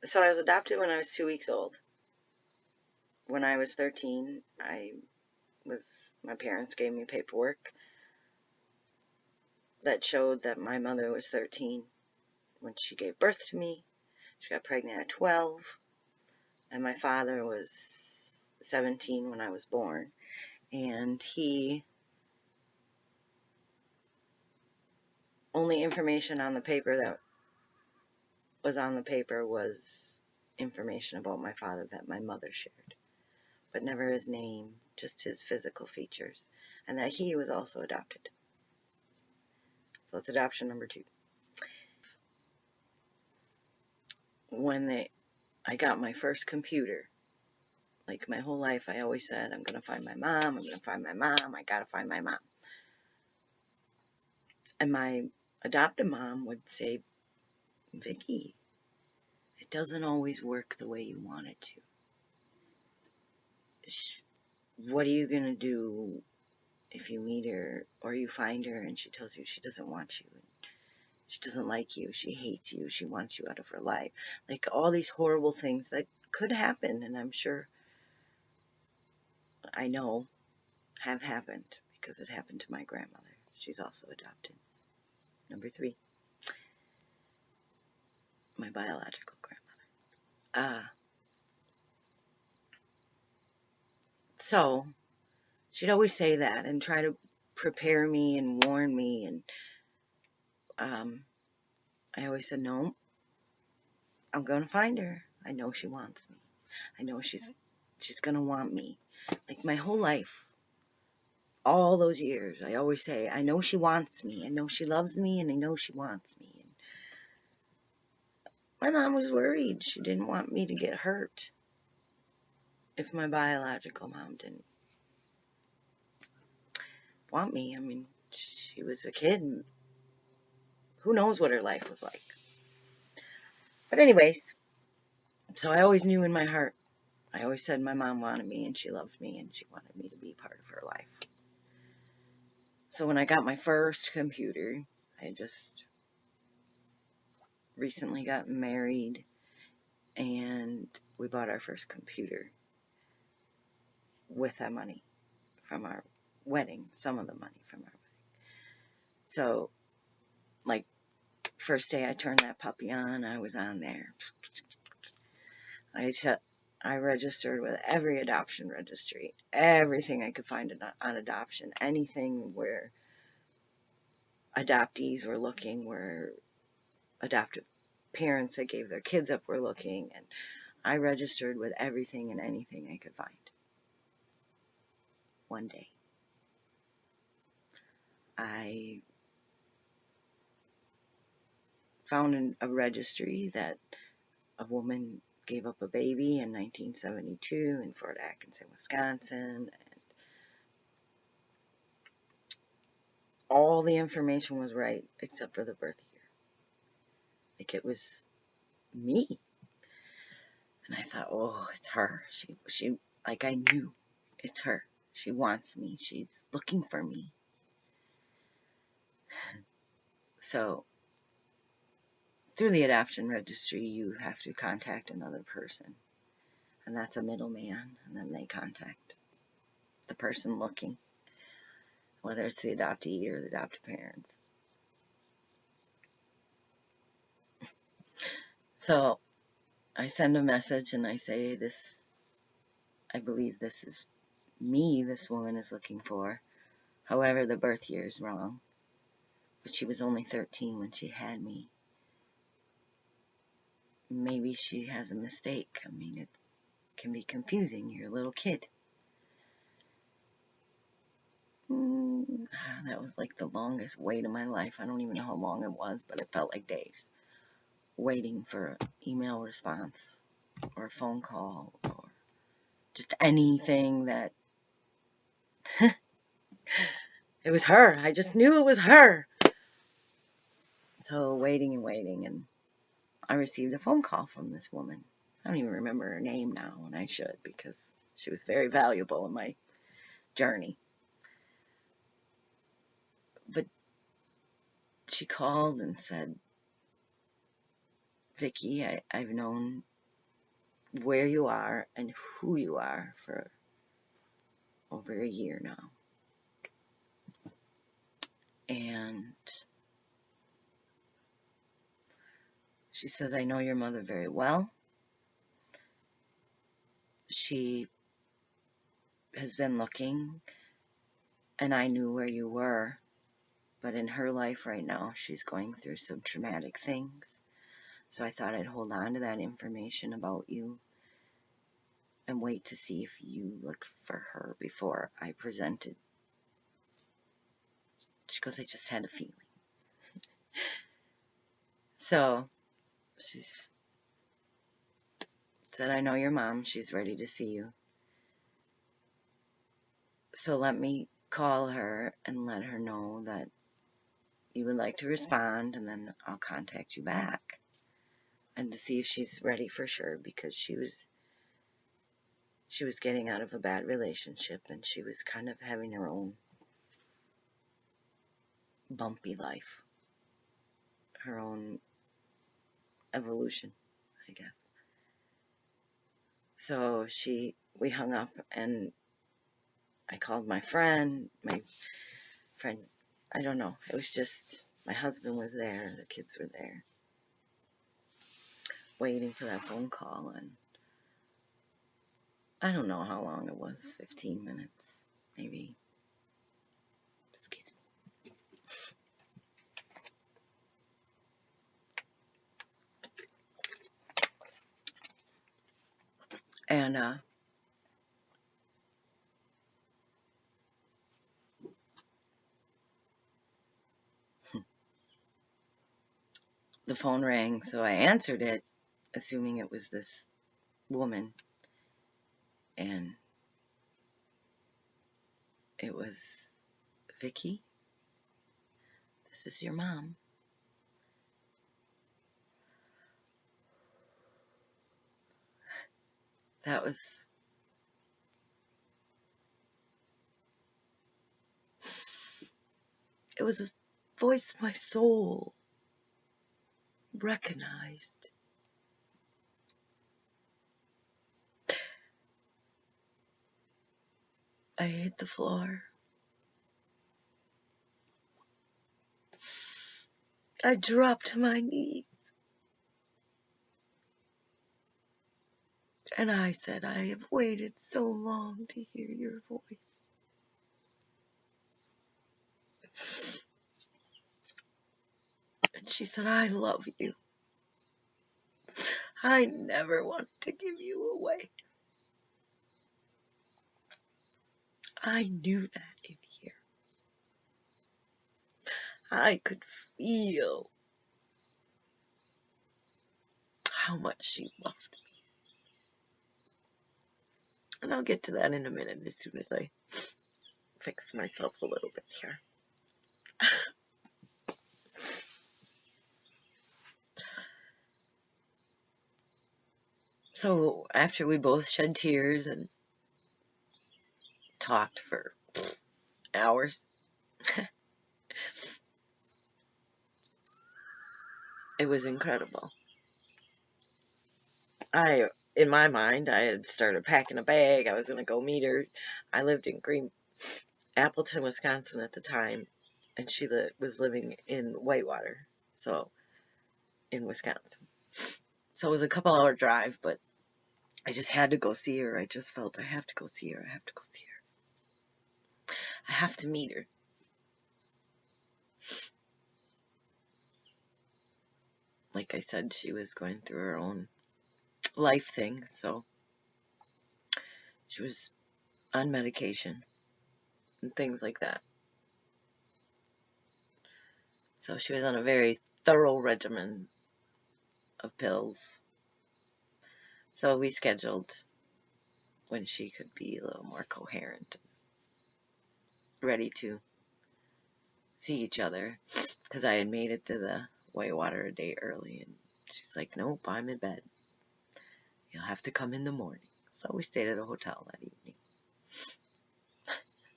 So I was adopted when I was 2 weeks old. When I was 13, my parents gave me paperwork that showed that my mother was 13 when she gave birth to me. She got pregnant at 12, and my father was 17 when I was born. And only information on the paper that was on the paper was information about my father that my mother shared, but never his name, just his physical features, and that he was also adopted. So it's adoption number 2. When I got my first computer, like my whole life, I always said, I'm going to find my mom, I'm going to find my mom, I got to find my mom. And my adoptive mom would say, Vicki, it doesn't always work the way you want it to. What are you going to do if you meet her or you find her and she tells you she doesn't want you? She doesn't like you. She hates you. She wants you out of her life. Like all these horrible things that could happen, and I'm sure, I know, have happened because it happened to my grandmother. She's also adopted. Number 3, my biological grandmother. So she'd always say that and try to prepare me and warn me. And I always said, no, I'm going to find her. I know she wants me. I know she's going to want me. Like my whole life, all those years, I always say, I know she wants me. I know she loves me, and I know she wants me. And my mom was worried. She didn't want me to get hurt if my biological mom didn't want me. I mean, she was a kid. Who knows what her life was like? But anyways, so I always knew in my heart, I always said my mom wanted me and she loved me and she wanted me to be part of her life. So when I got my first computer, I just recently got married and we bought our first computer with that money from our wedding, some of the money from our wedding. So, like, first day I turned that puppy on, I was on there. I registered with every adoption registry, everything I could find on adoption, anything where adoptees were looking, where adoptive parents that gave their kids up were looking, and I registered with everything and anything I could find. One day, I found a registry that a woman gave up a baby in 1972 in Fort Atkinson, Wisconsin, and all the information was right except for the birth year. Like it was me. And I thought, oh, it's her. She, like I knew it's her. She wants me. She's looking for me. So through the adoption registry, you have to contact another person. And that's a middleman. And then they contact the person looking, whether it's the adoptee or the adoptive parents. So I send a message and I say, I believe this is me this woman is looking for. However, the birth year is wrong. But she was only 13 when she had me. Maybe she has a mistake. I mean, it can be confusing. You're a little kid. That was like the longest wait of my life. I don't even know how long it was, but it felt like days. Waiting for an email response or a phone call or just anything that... It was her. I just knew it was her. So waiting and waiting, and I received a phone call from this woman. I don't even remember her name now, and I should, because she was very valuable in my journey. But she called and said, Vicki, I've known where you are and who you are for over a year now. And she says, I know your mother very well. She has been looking, and I knew where you were, but in her life right now, she's going through some traumatic things. So I thought I'd hold on to that information about you and wait to see if you looked for her before I presented. She goes, I just had a feeling. So she said, I know your mom. She's ready to see you. So let me call her and let her know that you would like to respond, and then I'll contact you back and to see if she's ready for sure, because she was getting out of a bad relationship, and she was kind of having her own bumpy life, her own evolution, I guess. So we hung up, and I called my friend, I don't know, it was just, my husband was there, the kids were there, waiting for that phone call, and I don't know how long it was, 15 minutes, maybe. Excuse me. And the phone rang, so I answered it, assuming it was this woman, and it was, Vicky, this is your mom. That was, it was a voice my soul recognized. I hit the floor. I dropped to my knees. And I said, I have waited so long to hear your voice. And she said, I love you. I never wanted to give you away. I knew that in here. I could feel how much she loved me. And I'll get to that in a minute as soon as I fix myself a little bit here. So after we both shed tears and talked for hours, it was incredible. In my mind, I had started packing a bag. I was going to go meet her. I lived in Appleton, Wisconsin at the time, and she was living in Whitewater, so in Wisconsin. So it was a couple-hour drive, but I just had to go see her. I just felt I have to go see her. I have to go see her. I have to meet her. Like I said, she was going through her own life thing, so she was on medication and things like that. So she was on a very thorough regimen of pills. So we scheduled when she could be a little more coherent, ready to see each other, because I had made it to the Whitewater a day early, and she's like, nope, I'm in bed. You'll have to come in the morning. So we stayed at a hotel that evening.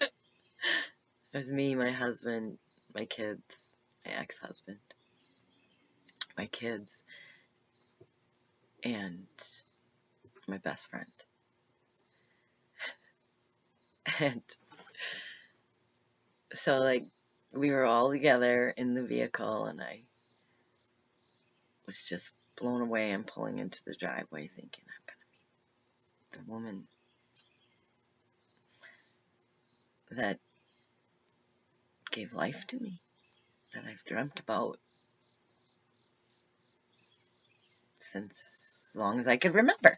It was me, my husband, my kids, my ex-husband, my kids, and my best friend. And so, like, we were all together in the vehicle, and I was just blown away and pulling into the driveway thinking, I'm going to meet the woman that gave life to me, that I've dreamt about since as long as I could remember.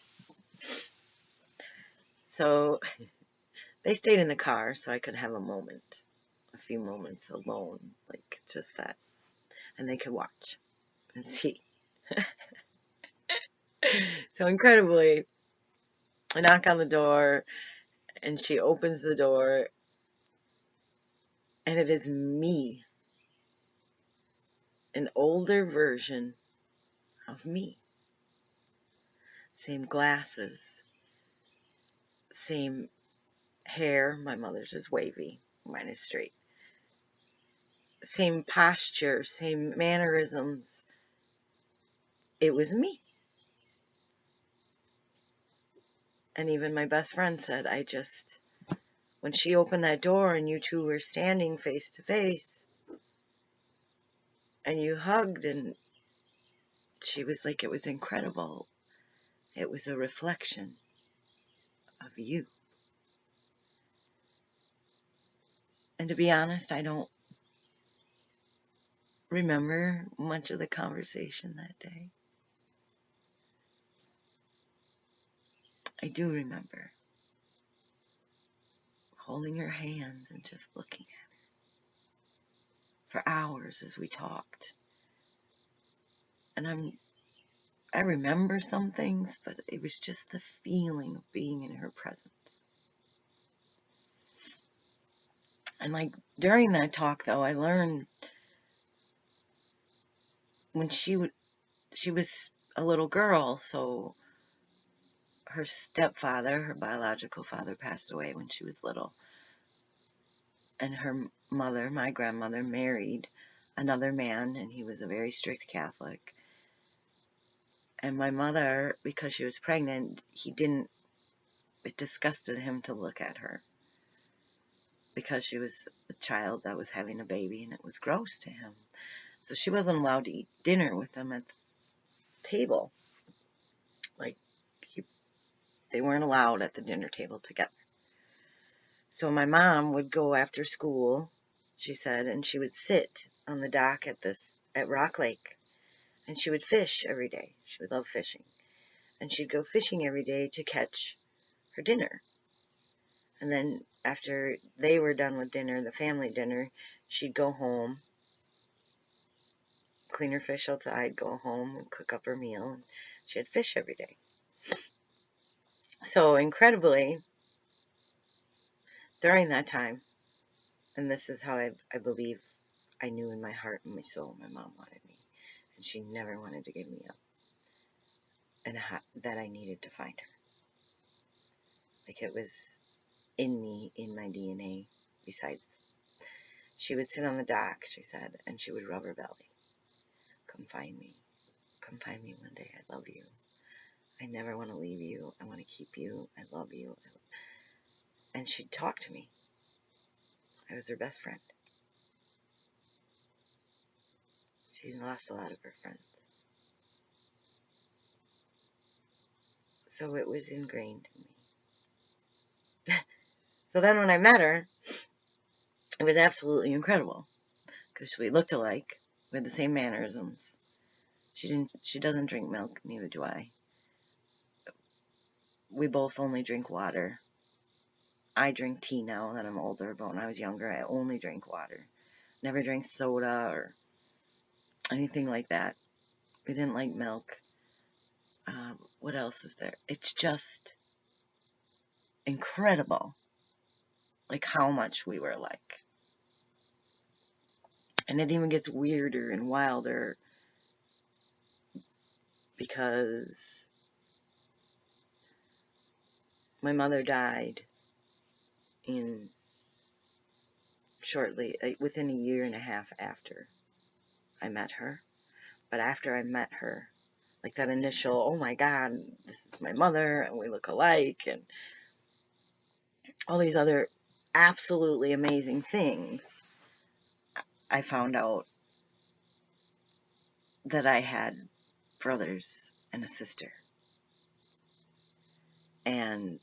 So they stayed in the car so I could have a few moments alone, like just that. And they could watch and see. So incredibly, I knock on the door, and she opens the door, and it is me, an older version of me. Same glasses, same hair. My mother's is wavy, mine is straight. Same posture, same mannerisms. It was me. And even my best friend said, when she opened that door and you two were standing face to face and you hugged, and she was like, it was incredible. It was a reflection of you. And to be honest, I don't remember much of the conversation that day. I do remember holding her hands and just looking at her for hours as we talked. And I remember some things, but it was just the feeling of being in her presence. And like during that talk, though, I learned when she was a little girl, so her stepfather, her biological father, passed away when she was little. And her mother, my grandmother, married another man, and he was a very strict Catholic. And my mother, because she was pregnant, it disgusted him to look at her, because she was a child that was having a baby, and it was gross to him. So she wasn't allowed to eat dinner with them at the table. Like, they weren't allowed at the dinner table together. So my mom would go after school, she said, and she would sit on the dock at Rock Lake, and she would fish every day. She would love fishing. And she'd go fishing every day to catch her dinner. And then after they were done with dinner, the family dinner, she'd go home, clean her fish outside, go home and cook up her meal. And she had fish every day. So incredibly, during that time, and this is how I believe I knew in my heart and my soul my mom wanted me, and she never wanted to give me up, and that I needed to find her. Like, it was in me, in my DNA. Besides, she would sit on the dock, she said, and she would rub her belly. Come find me. Come find me one day. I love you. I never want to leave you. I want to keep you. I love you. And she'd talk to me. I was her best friend. She lost a lot of her friends. So it was ingrained in me. So then when I met her, it was absolutely incredible, because we looked alike. We had the same mannerisms. She doesn't drink milk, neither do I. We both only drink water. I drink tea now that I'm older, but when I was younger, I only drank water. Never drank soda or anything like that. We didn't like milk. What else is there? It's just incredible, like, how much we were alike. And it even gets weirder and wilder, because my mother died within a year and a half after I met her. But after I met her, like that initial, oh my God, this is my mother and we look alike, and all these other absolutely amazing things, I found out that I had brothers and a sister. And